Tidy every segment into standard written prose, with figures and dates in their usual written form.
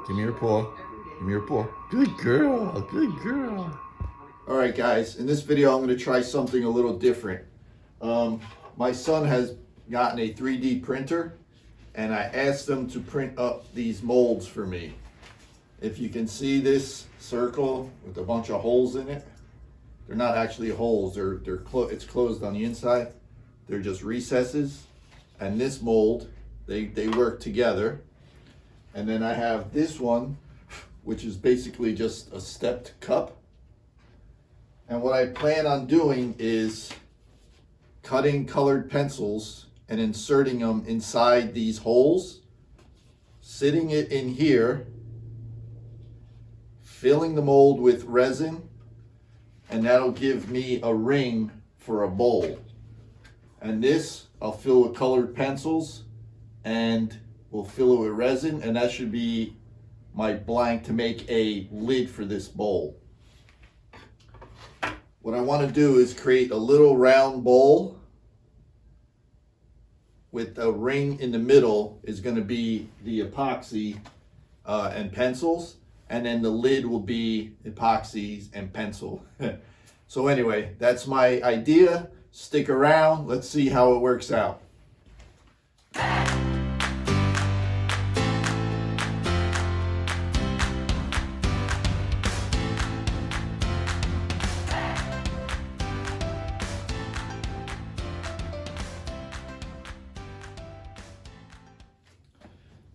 Give me your paw. Give me your paw. Good girl. Good girl. All right, guys. In this video, I'm going to try something a little different. My son has gotten a 3D printer, and I asked him to print up these molds for me. If you can see this circle with a bunch of holes in it, they're not actually holes. It's closed on the inside. They're just recesses. And this mold, they work together. And then I have this one, which is basically just a stepped cup. And what I plan on doing is cutting colored pencils and inserting them inside these holes, sitting it in here, filling the mold with resin, and that'll give me a ring for a bowl. And this I'll fill with colored pencils and we'll fill it with resin, and that should be my blank to make a lid for this bowl. What I want to do is create a little round bowl with a ring in the middle is going to be the epoxy and pencils, and then the lid will be epoxies and pencil. So anyway, that's my idea. Stick around. Let's see how it works out.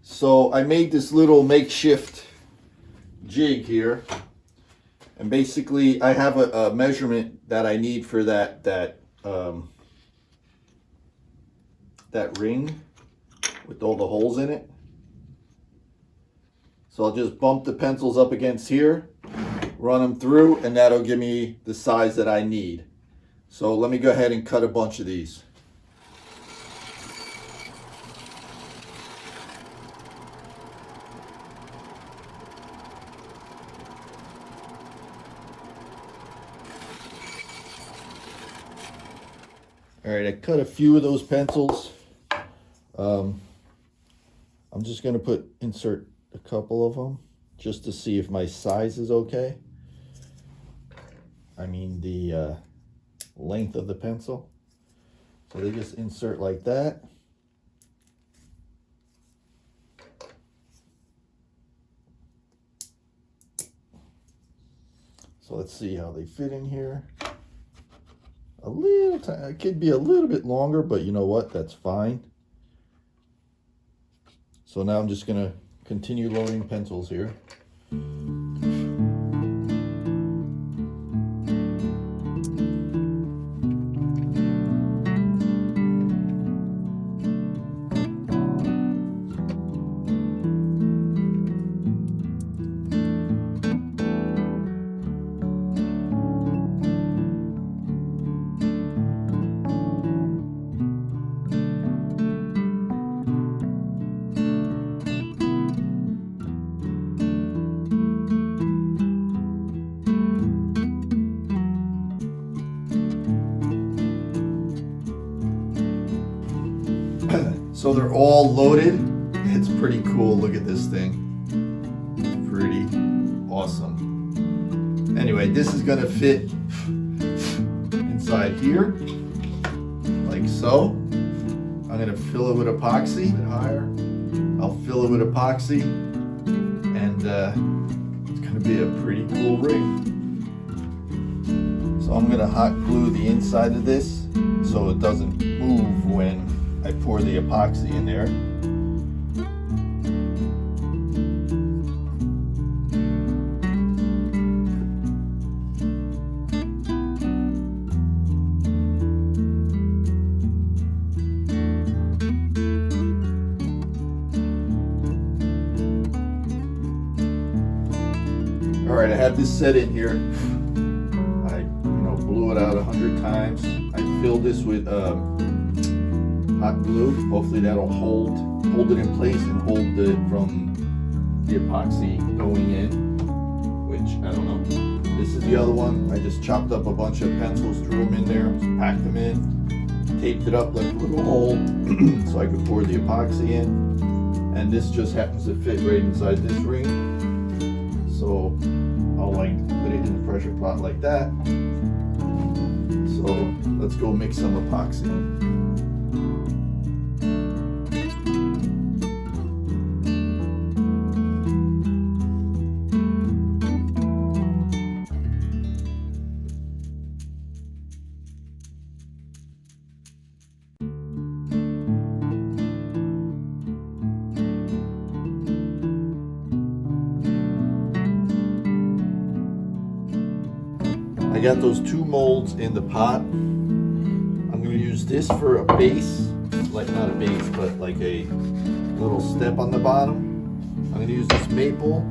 So I made this little makeshift jig here, and basically I have a measurement that I need for that ring with all the holes in it. So I'll just bump the pencils up against here, run them through, and that'll give me the size that I need. So let me go ahead and cut a bunch of these. All right, I cut a few of those pencils. I'm just going to insert a couple of them just to see if my size is okay. I mean the length of the pencil. So they just insert like that. So let's see how they fit in here. A little time, it could be a little bit longer, but you know what? That's fine. So now I'm just going to continue loading pencils here. So they're all loaded. It's pretty cool. Look at this thing. It's pretty awesome. Anyway, this is gonna fit inside here, like so. I'm gonna fill it with epoxy. A bit higher. I'll fill it with epoxy, and it's gonna be a pretty cool ring. So I'm gonna hot glue the inside of this so it doesn't move when I pour the epoxy in there. All right, I have this set in here. I blew it out 100 times. I filled this with hot glue. Hopefully that'll hold it in place and hold it from the epoxy going in, which I don't know. This is the other one. I just chopped up a bunch of pencils, threw them in there, packed them in, taped it up like a little hole so I could pour the epoxy in. and this just happens to fit right inside this ring. So I'll like put it in the pressure pot like that. So let's go mix some epoxy. I got those 2 molds in the pot. I'm going to use this for a base, like not a base, but like a little step on the bottom. I'm going to use this maple,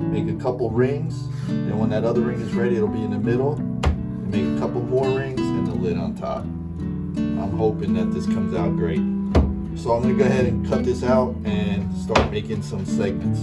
make a couple rings, and when that other ring is ready, it'll be in the middle. And make a couple more rings and the lid on top. I'm hoping that this comes out great. So I'm going to go ahead and cut this out and start making some segments.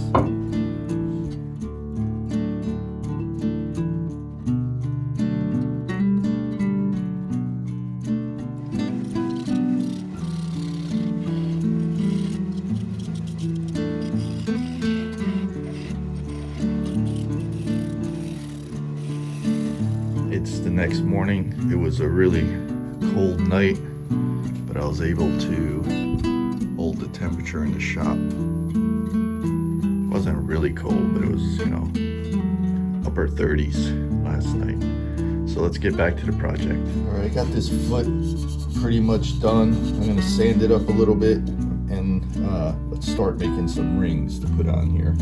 It's the next morning. It was a really cold night, but I was able to hold the temperature in the shop. It wasn't really cold, but it was, you know, upper 30s last night. So let's get back to the project. All right, I got this foot pretty much done. I'm gonna sand it up a little bit, and let's start making some rings to put on here.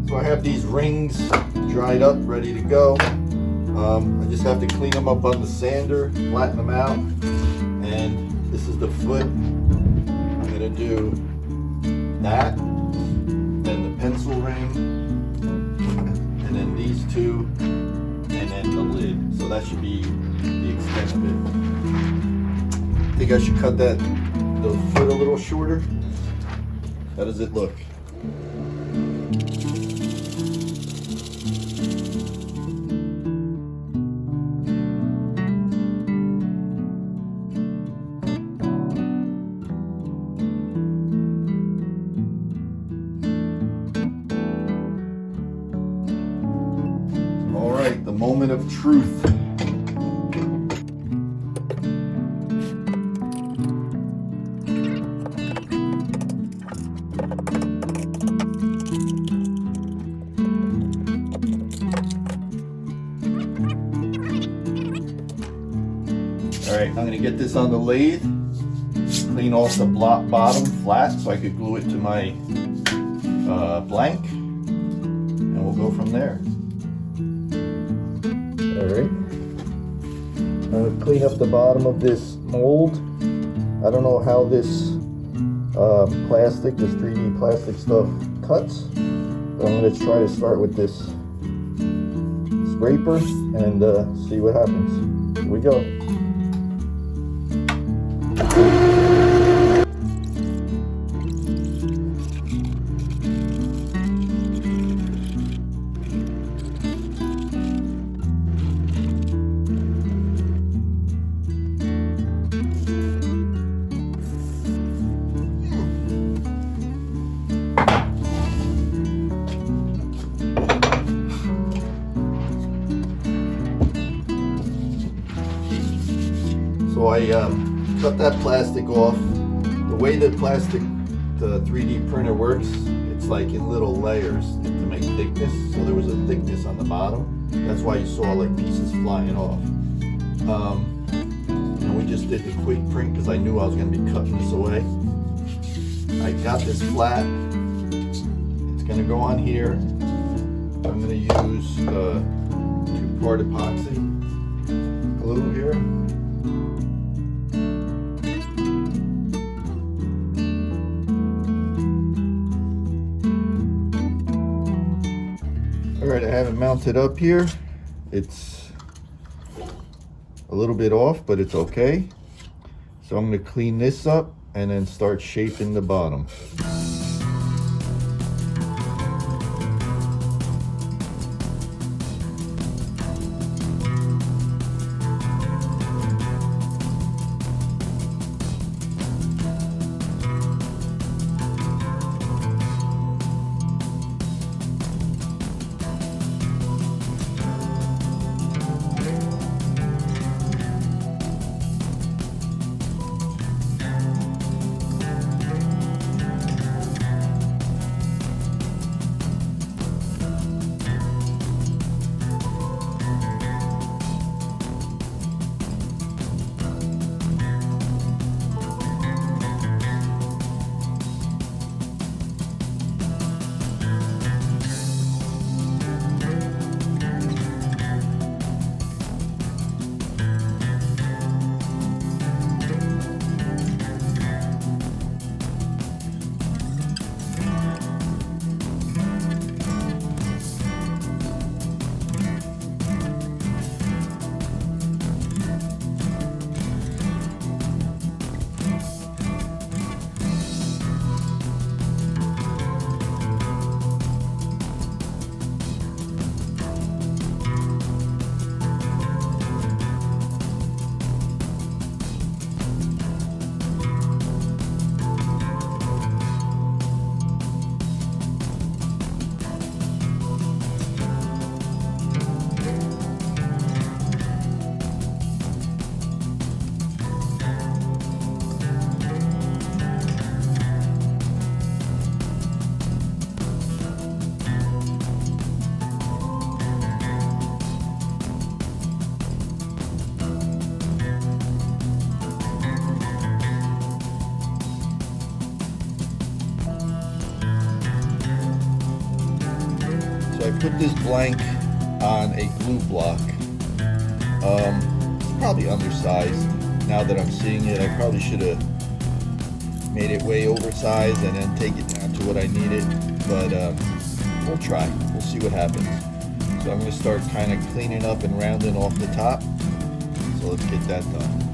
So I have these rings dried up, ready to go. I just have to clean them up on the sander, flatten them out, and this is the foot. I'm gonna do that, then the pencil ring, and then these 2, and then the lid. So that should be the extent of it. I think I should cut the foot a little shorter. How does it look? The moment of truth. All right, I'm going to get this on the lathe, clean off the bottom flat so I could glue it to my blank, and we'll go from there. Alright, I'm going to clean up the bottom of this mold. I don't know how this plastic, this 3D plastic stuff cuts, but I'm going to try to start with this scraper and see what happens. Here we go. So I cut that plastic off. The way the 3D printer works, it's like in little layers to make thickness. So there was a thickness on the bottom. That's why you saw like pieces flying off. And we just did the quick print because I knew I was going to be cutting this away. I got this flat. It's going to go on here. I'm going to use 2-part epoxy glue here. All right, I have it mounted up here. It's a little bit off, but it's okay. So I'm going to clean this up and then start shaping the bottom. So I put this blank on a glue block. It's probably undersized. Now that I'm seeing it, I probably should have made it way oversized and then take it down to what I needed. But we'll try. We'll see what happens. So I'm going to start kind of cleaning up and rounding off the top. So let's get that done.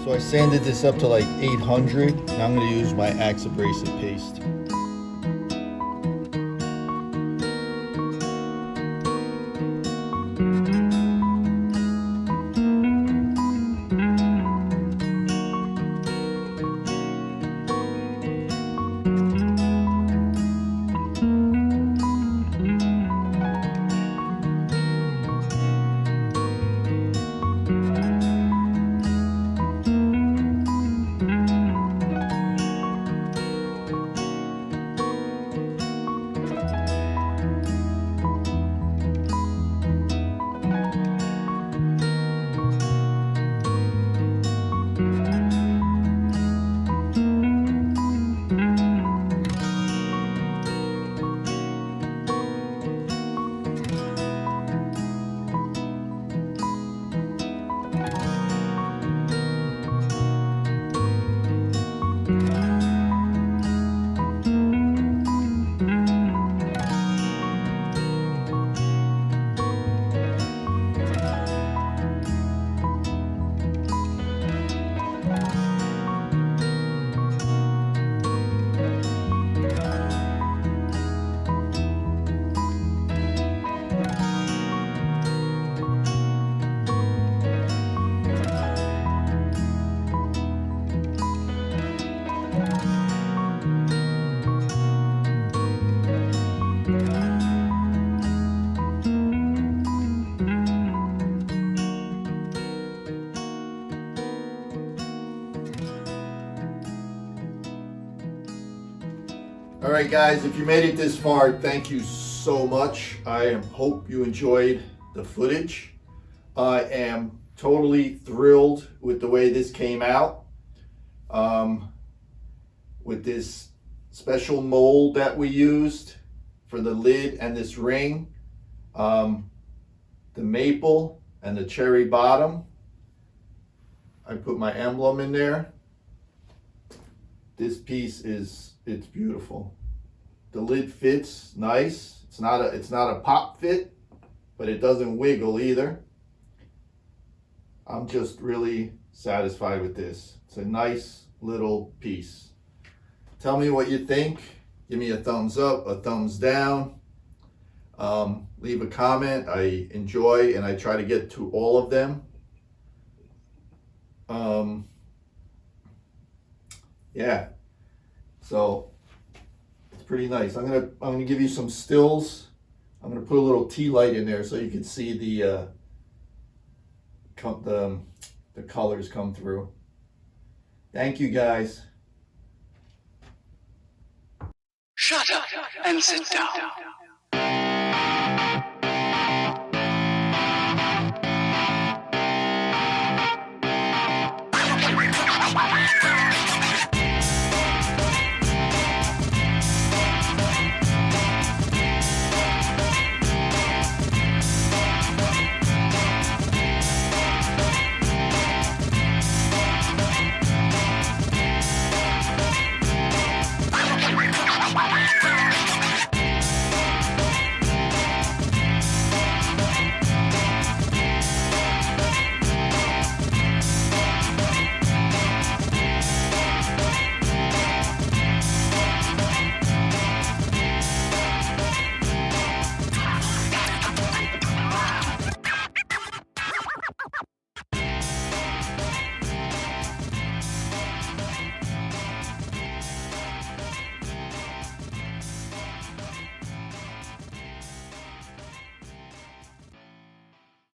So I sanded this up to like 800. Now I'm going to use my Acks abrasive paste. All right, guys, if you made it this far, thank you so much. I hope you enjoyed the footage. I am totally thrilled with the way this came out. With this special mold that we used for the lid and this ring, the maple and the cherry bottom. I put my emblem in there. This piece it's beautiful. The lid fits nice. It's not a pop fit, but it doesn't wiggle either. I'm just really satisfied with this. It's a nice little piece. Tell me what you think. Give me a thumbs up, a thumbs down. Leave a comment. I enjoy and I try to get to all of them. Yeah, so it's pretty nice. I'm gonna give you some stills. I'm gonna put a little tea light in there so you can see the colors come through. Thank you, guys. Shut up and sit down.